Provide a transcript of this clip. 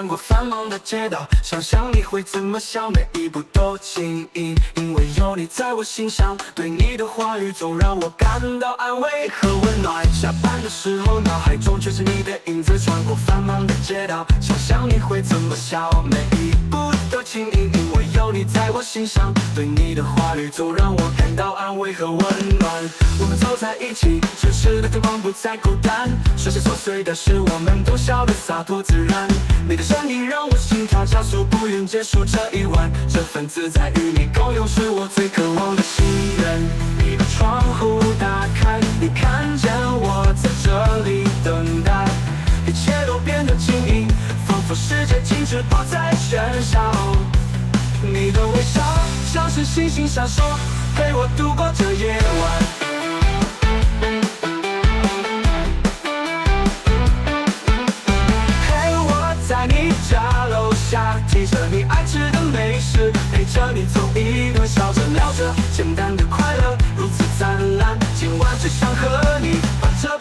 过繁忙的街道，想象你会怎么笑，每一步都轻盈，因为有你在我心上，对你的话语总让我感到安慰和温暖。下班的时候，脑海中却是你的影子，穿过繁忙的街道，想象你会怎么笑，每一步都轻盈，因为有你在我心上，对你的话语总让我感到安慰和温暖。我们走在一起，城市的灯光不再孤单，说些琐碎的事，我们都笑得洒脱自然。你的声音让我心跳加速，不愿结束这一晚。这份自在与你共有，是我最渴望的心愿。你把窗户打开，你看见我在这里等待，一切都变得轻盈，仿佛世界静止，不再喧嚣。你的微笑像是星星闪烁，陪我度过这夜晚。在你家楼下，提着你爱吃的美食，陪着你走一顿，笑着聊着，简单的快乐如此灿烂。今晚只想和你把这